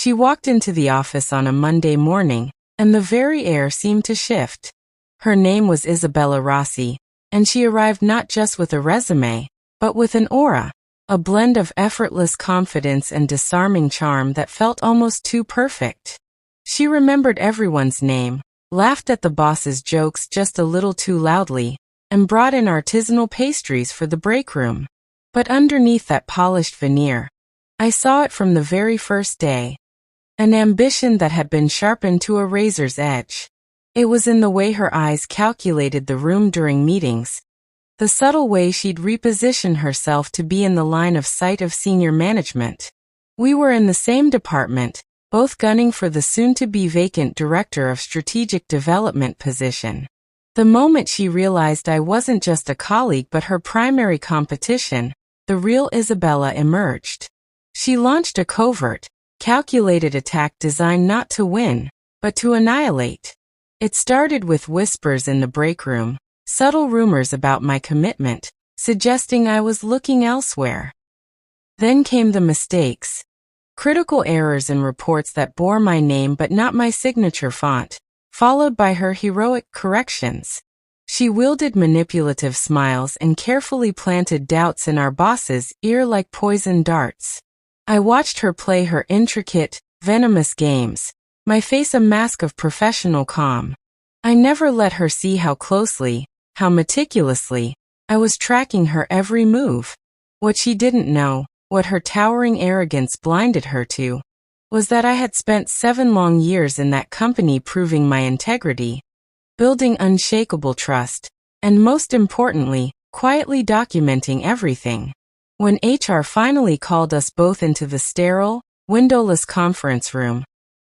She walked into the office on a Monday morning, and the very air seemed to shift. Her name was Isabella Rossi, and she arrived not just with a resume, but with an aura, a blend of effortless confidence and disarming charm that felt almost too perfect. She remembered everyone's name, laughed at the boss's jokes just a little too loudly, and brought in artisanal pastries for the break room. But underneath that polished veneer, I saw it from the very first day. An ambition that had been sharpened to a razor's edge. It was in the way her eyes calculated the room during meetings, the subtle way she'd reposition herself to be in the line of sight of senior management. We were in the same department, both gunning for the soon-to-be vacant Director of Strategic Development position. The moment she realized I wasn't just a colleague but her primary competition, the real Isabella emerged. She launched a covert, calculated attack designed not to win, but to annihilate. It started with whispers in the break room, subtle rumors about my commitment, suggesting I was looking elsewhere. Then came the mistakes. Critical errors in reports that bore my name but not my signature font, followed by her heroic corrections. She wielded manipulative smiles and carefully planted doubts in our boss's ear like poison darts. I watched her play her intricate, venomous games, my face a mask of professional calm. I never let her see how closely, how meticulously, I was tracking her every move. What she didn't know, what her towering arrogance blinded her to, was that I had spent 7 long years in that company proving my integrity, building unshakable trust, and most importantly, quietly documenting everything. When HR finally called us both into the sterile, windowless conference room,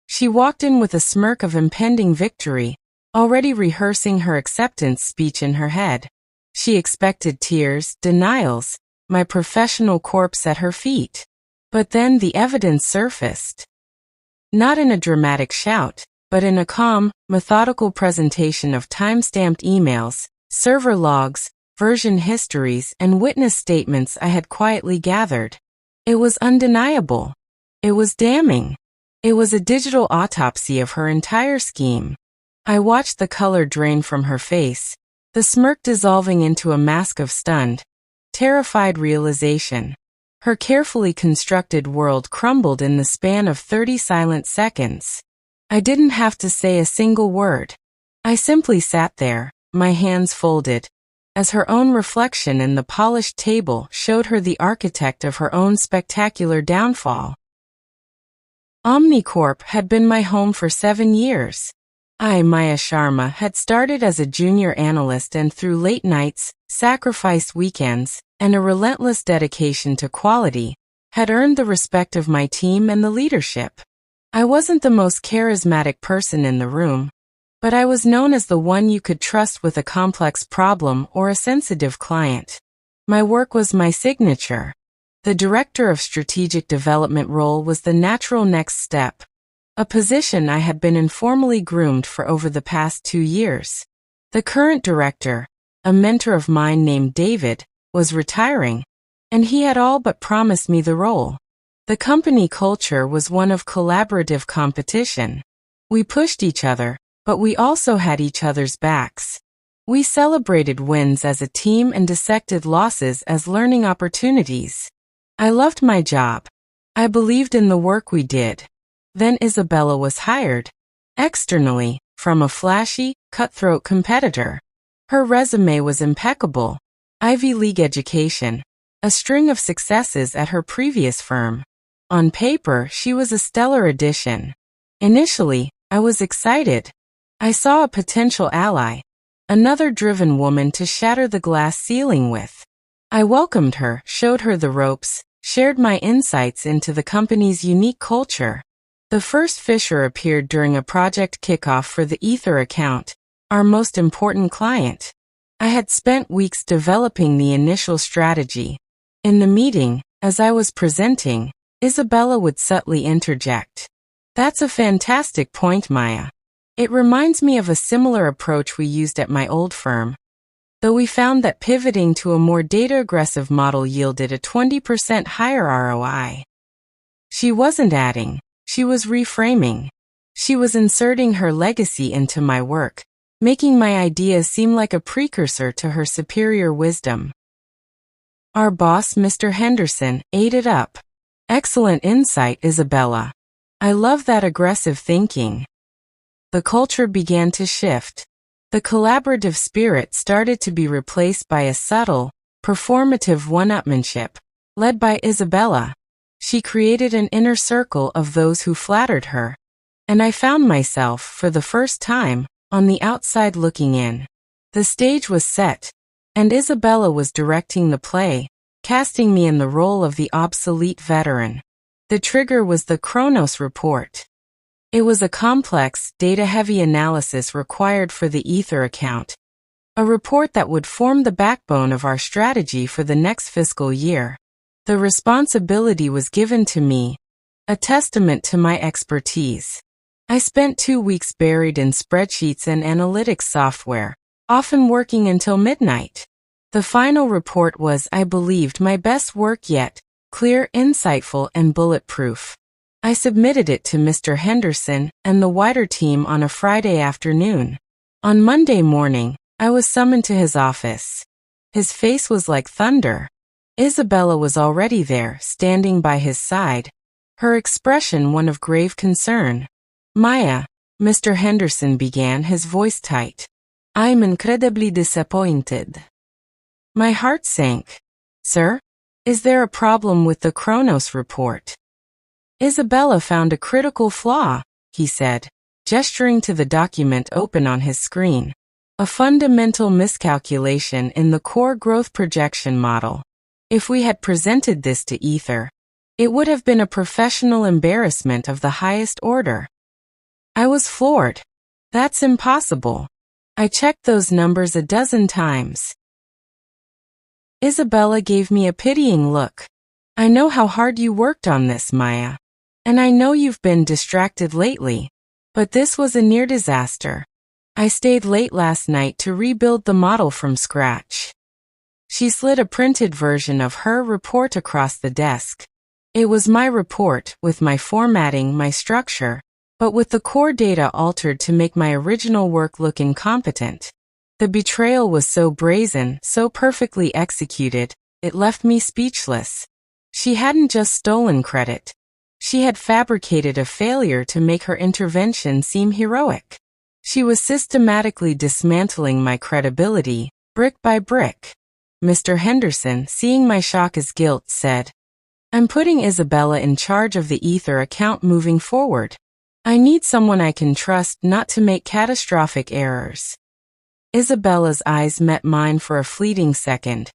she walked in with a smirk of impending victory, already rehearsing her acceptance speech in her head. She expected tears, denials, my professional corpse at her feet. But then the evidence surfaced. Not in a dramatic shout, but in a calm, methodical presentation of time-stamped emails, server logs, version histories, and witness statements I had quietly gathered. It was undeniable. It was damning. It was a digital autopsy of her entire scheme. I watched the color drain from her face, the smirk dissolving into a mask of stunned, terrified realization. Her carefully constructed world crumbled in the span of 30 silent seconds. I didn't have to say a single word. I simply sat there, my hands folded, as her own reflection in the polished table showed her the architect of her own spectacular downfall. Omnicorp had been my home for 7 years. I, Maya Sharma, had started as a junior analyst and through late nights, sacrificed weekends, and a relentless dedication to quality, had earned the respect of my team and the leadership. I wasn't the most charismatic person in the room, but I was known as the one you could trust with a complex problem or a sensitive client. My work was my signature. The Director of Strategic Development role was the natural next step, a position I had been informally groomed for over the past 2 years. The current director, a mentor of mine named David, was retiring, and he had all but promised me the role. The company culture was one of collaborative competition. We pushed each other, but we also had each other's backs. We celebrated wins as a team and dissected losses as learning opportunities. I loved my job. I believed in the work we did. Then Isabella was hired, externally, from a flashy, cutthroat competitor. Her resume was impeccable. Ivy League education, a string of successes at her previous firm. On paper, she was a stellar addition. Initially, I was excited. I saw a potential ally, another driven woman to shatter the glass ceiling with. I welcomed her, showed her the ropes, shared my insights into the company's unique culture. The first fissure appeared during a project kickoff for the Ether account, our most important client. I had spent weeks developing the initial strategy. In the meeting, as I was presenting, Isabella would subtly interject. "That's a fantastic point, Maya. It reminds me of a similar approach we used at my old firm. Though we found that pivoting to a more data-aggressive model yielded a 20% higher ROI. She wasn't adding, She was reframing. She was inserting her legacy into my work, making my ideas seem like a precursor to her superior wisdom. Our boss, Mr. Henderson, ate it up. Excellent insight, Isabella. I love that aggressive thinking. The culture began to shift. The collaborative spirit started to be replaced by a subtle, performative one-upmanship, led by Isabella. She created an inner circle of those who flattered her. And I found myself, for the first time, on the outside looking in. The stage was set, and Isabella was directing the play, casting me in the role of the obsolete veteran. The trigger was the Kronos report. It was a complex, data-heavy analysis required for the Ether account, a report that would form the backbone of our strategy for the next fiscal year. The responsibility was given to me, a testament to my expertise. I spent 2 weeks buried in spreadsheets and analytics software, often working until midnight. The final report was, I believed, my best work yet, clear, insightful, and bulletproof. I submitted it to Mr. Henderson and the wider team on a Friday afternoon. On Monday morning, I was summoned to his office. His face was like thunder. Isabella was already there, standing by his side, her expression one of grave concern. Maya, Mr. Henderson began, his voice tight. I'm incredibly disappointed. My heart sank. Sir? Is there a problem with the Kronos report? Isabella found a critical flaw, he said, gesturing to the document open on his screen. A fundamental miscalculation in the core growth projection model. If we had presented this to Ether, it would have been a professional embarrassment of the highest order. I was floored. That's impossible. I checked those numbers a dozen times. Isabella gave me a pitying look. I know how hard you worked on this, Maya. And I know you've been distracted lately. But this was a near disaster. I stayed late last night to rebuild the model from scratch. She slid a printed version of her report across the desk. It was my report, with my formatting, my structure, but with the core data altered to make my original work look incompetent. The betrayal was so brazen, so perfectly executed, it left me speechless. She hadn't just stolen credit. She had fabricated a failure to make her intervention seem heroic. She was systematically dismantling my credibility, brick by brick. Mr. Henderson, seeing my shock as guilt, said, I'm putting Isabella in charge of the Ether account moving forward. I need someone I can trust not to make catastrophic errors. Isabella's eyes met mine for a fleeting second,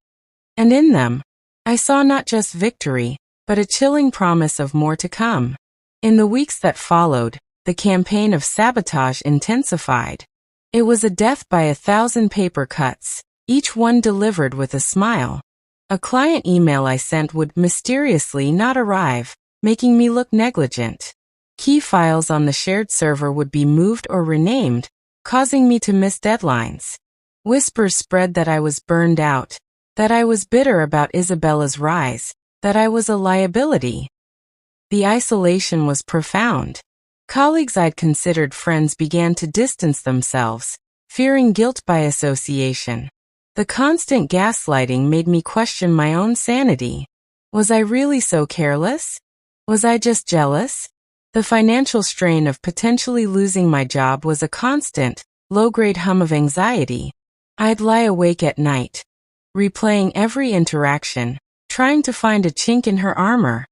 and in them, I saw not just victory, but a chilling promise of more to come. In the weeks that followed, the campaign of sabotage intensified. It was a death by 1,000 paper cuts, each one delivered with a smile. A client email I sent would mysteriously not arrive, making me look negligent. Key files on the shared server would be moved or renamed, causing me to miss deadlines. Whispers spread that I was burned out, that I was bitter about Isabella's rise, that I was a liability. The isolation was profound. Colleagues I'd considered friends began to distance themselves, fearing guilt by association. The constant gaslighting made me question my own sanity. Was I really so careless? Was I just jealous? The financial strain of potentially losing my job was a constant, low-grade hum of anxiety. I'd lie awake at night, replaying every interaction, trying to find a chink in her armor.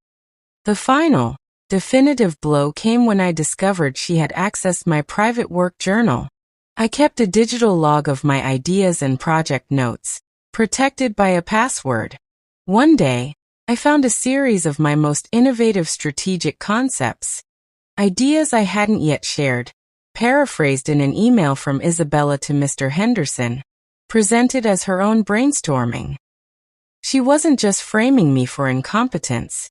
The final, definitive blow came when I discovered she had accessed my private work journal. I kept a digital log of my ideas and project notes, protected by a password. One day, I found a series of my most innovative strategic concepts, ideas I hadn't yet shared, paraphrased in an email from Isabella to Mr. Henderson, presented as her own brainstorming. She wasn't just framing me for incompetence.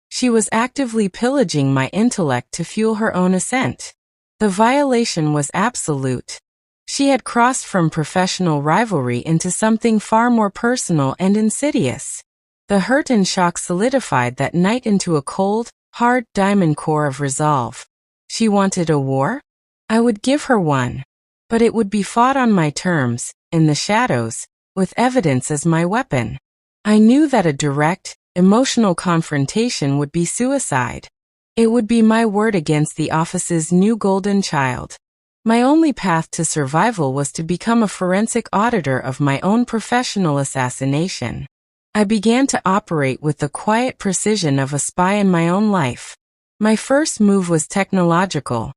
She was actively pillaging my intellect to fuel her own ascent. The violation was absolute. She had crossed from professional rivalry into something far more personal and insidious. The hurt and shock solidified that night into a cold, hard diamond core of resolve. She wanted a war? I would give her one. But it would be fought on my terms, in the shadows, with evidence as my weapon. I knew that a direct, emotional confrontation would be suicide. It would be my word against the office's new golden child. My only path to survival was to become a forensic auditor of my own professional assassination. I began to operate with the quiet precision of a spy in my own life. My first move was technological.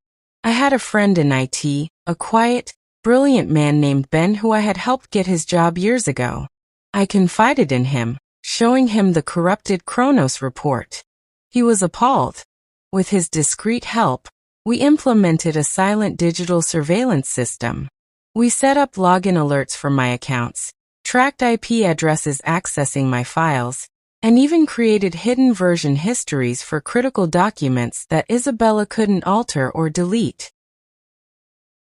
I had a friend in IT, a quiet, brilliant man named Ben who I had helped get his job years ago. I confided in him, showing him the corrupted Kronos report. He was appalled. With his discreet help, we implemented a silent digital surveillance system. We set up login alerts for my accounts, tracked IP addresses accessing my files, and even created hidden version histories for critical documents that Isabella couldn't alter or delete.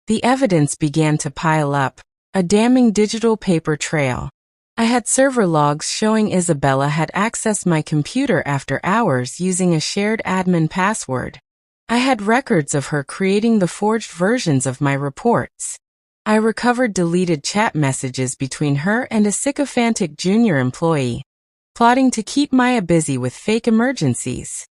The evidence began to pile up, a damning digital paper trail. I had server logs showing Isabella had accessed my computer after hours using a shared admin password. I had records of her creating the forged versions of my reports. I recovered deleted chat messages between her and a sycophantic junior employee, plotting to keep Maya busy with fake emergencies.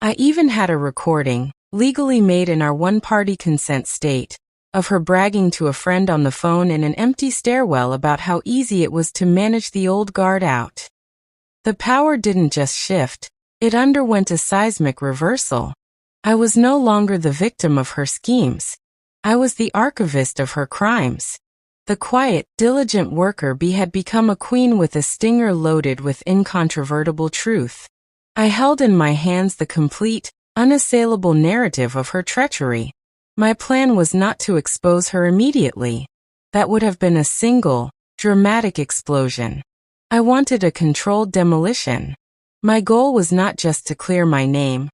I even had a recording, legally made in our one-party consent state, of her bragging to a friend on the phone in an empty stairwell about how easy it was to manage the old guard out. The power didn't just shift, it underwent a seismic reversal. I was no longer the victim of her schemes. I was the archivist of her crimes. The quiet, diligent worker bee had become a queen with a stinger loaded with incontrovertible truth. I held in my hands the complete, unassailable narrative of her treachery. My plan was not to expose her immediately. That would have been a single, dramatic explosion. I wanted a controlled demolition. My goal was not just to clear my name,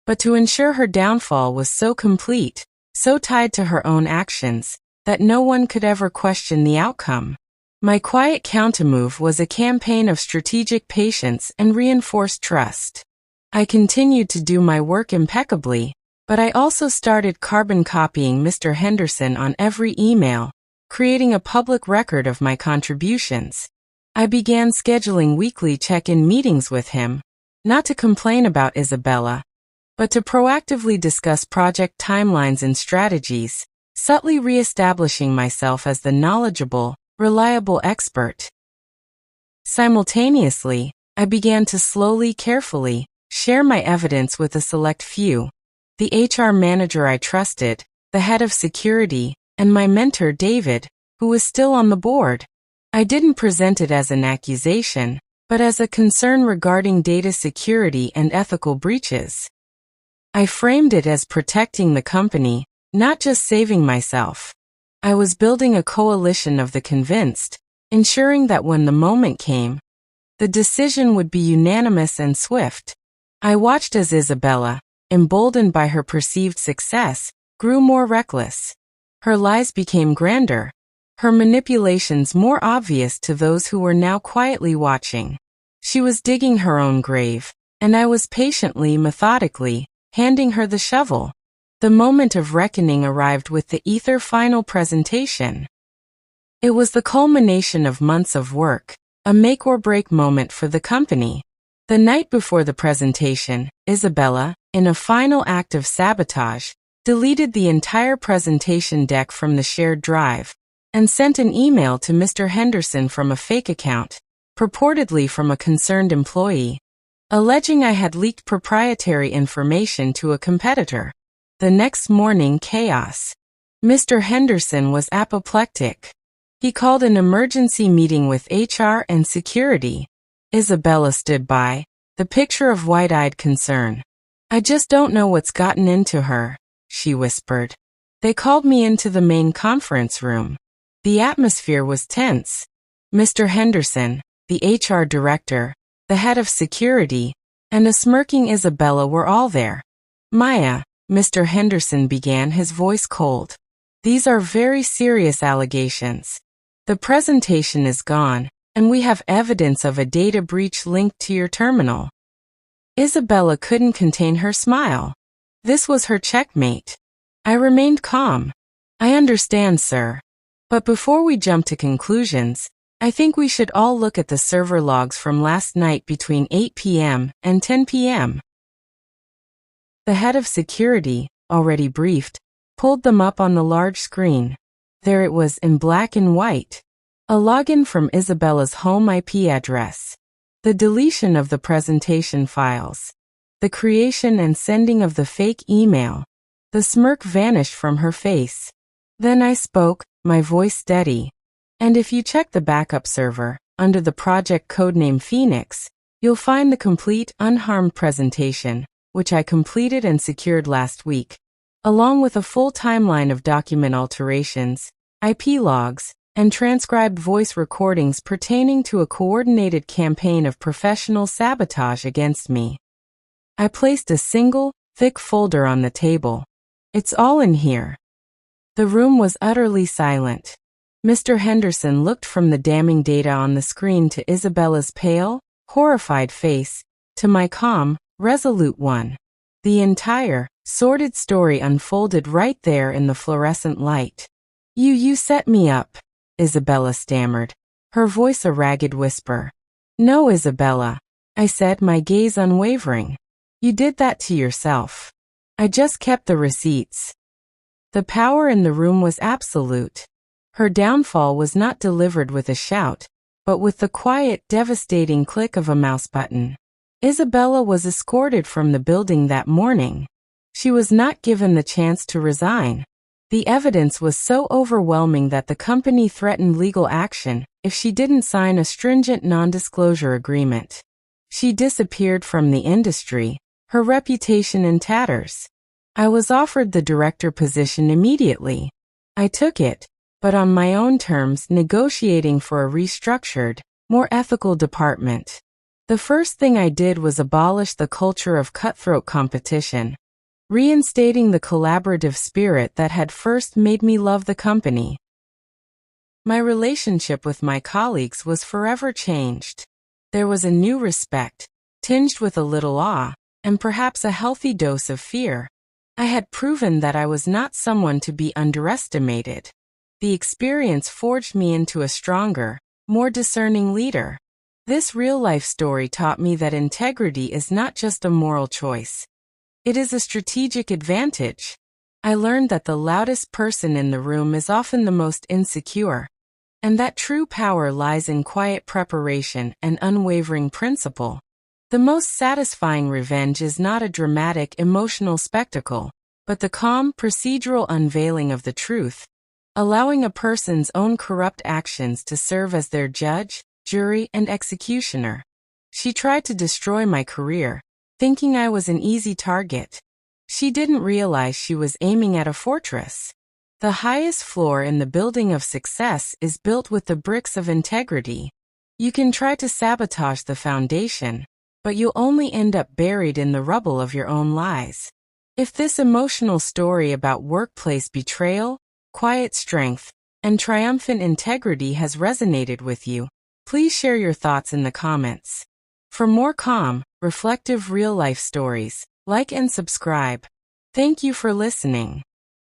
but to ensure her downfall was so complete, so tied to her own actions, that no one could ever question the outcome. My quiet countermove was a campaign of strategic patience and reinforced trust. I continued to do my work impeccably, but I also started carbon copying Mr. Henderson on every email, creating a public record of my contributions. I began scheduling weekly check-in meetings with him, not to complain about Isabella, but to proactively discuss project timelines and strategies, subtly re-establishing myself as the knowledgeable, reliable expert. Simultaneously, I began to slowly, carefully, share my evidence with a select few. The HR manager I trusted, the head of security, and my mentor David, who was still on the board. I didn't present it as an accusation, but as a concern regarding data security and ethical breaches. I framed it as protecting the company, not just saving myself. I was building a coalition of the convinced, ensuring that when the moment came, the decision would be unanimous and swift. I watched as Isabella, emboldened by her perceived success, grew more reckless. Her lies became grander, her manipulations more obvious to those who were now quietly watching. She was digging her own grave, and I was patiently, methodically, handing her the shovel. The moment of reckoning arrived with the Ether final presentation. It was the culmination of months of work, a make-or-break moment for the company. The night before the presentation, Isabella, in a final act of sabotage, deleted the entire presentation deck from the shared drive, and sent an email to Mr. Henderson from a fake account, purportedly from a concerned employee, alleging I had leaked proprietary information to a competitor. The next morning, chaos. Mr. Henderson was apoplectic. He called an emergency meeting with HR and security. Isabella stood by, the picture of wide-eyed concern. "I just don't know what's gotten into her," she whispered. They called me into the main conference room. The atmosphere was tense. Mr. Henderson, the HR director, the head of security, and a smirking Isabella were all there. "Maya," Mr. Henderson began, his voice cold. "These are very serious allegations. The presentation is gone, and we have evidence of a data breach linked to your terminal." Isabella couldn't contain her smile. This was her checkmate. I remained calm. I understand, sir. But before we jump to conclusions, I think we should all look at the server logs from last night between 8 p.m. and 10 p.m. The head of security, already briefed, pulled them up on the large screen. There it was in black and white. A login from Isabella's home IP address. The deletion of the presentation files. The creation and sending of the fake email. The smirk vanished from her face. Then I spoke, my voice steady. And if you check the backup server, under the project codename Phoenix, you'll find the complete, unharmed presentation, which I completed and secured last week, along with a full timeline of document alterations, IP logs, and transcribed voice recordings pertaining to a coordinated campaign of professional sabotage against me. I placed a single, thick folder on the table. It's all in here. The room was utterly silent. Mr. Henderson looked from the damning data on the screen to Isabella's pale, horrified face, to my calm, resolute one. The entire, sordid story unfolded right there in the fluorescent light. You set me up, Isabella stammered, her voice a ragged whisper. No, Isabella, I said, my gaze unwavering. You did that to yourself. I just kept the receipts. The power in the room was absolute. Her downfall was not delivered with a shout, but with the quiet, devastating click of a mouse button. Isabella was escorted from the building that morning. She was not given the chance to resign. The evidence was so overwhelming that the company threatened legal action if she didn't sign a stringent non-disclosure agreement. She disappeared from the industry, her reputation in tatters. I was offered the director position immediately. I took it, but on my own terms, negotiating for a restructured, more ethical department. The first thing I did was abolish the culture of cutthroat competition, reinstating the collaborative spirit that had first made me love the company. My relationship with my colleagues was forever changed. There was a new respect, tinged with a little awe, and perhaps a healthy dose of fear. I had proven that I was not someone to be underestimated. The experience forged me into a stronger, more discerning leader. This real-life story taught me that integrity is not just a moral choice. It is a strategic advantage. I learned that the loudest person in the room is often the most insecure, and that true power lies in quiet preparation and unwavering principle. The most satisfying revenge is not a dramatic, emotional spectacle, but the calm, procedural unveiling of the truth, allowing a person's own corrupt actions to serve as their judge, jury, and executioner. She tried to destroy my career, thinking I was an easy target. She didn't realize she was aiming at a fortress. The highest floor in the building of success is built with the bricks of integrity. You can try to sabotage the foundation, but you'll only end up buried in the rubble of your own lies. If this emotional story about workplace betrayal, quiet strength, and triumphant integrity has resonated with you, please share your thoughts in the comments. For more calm, reflective real-life stories, like and subscribe. Thank you for listening.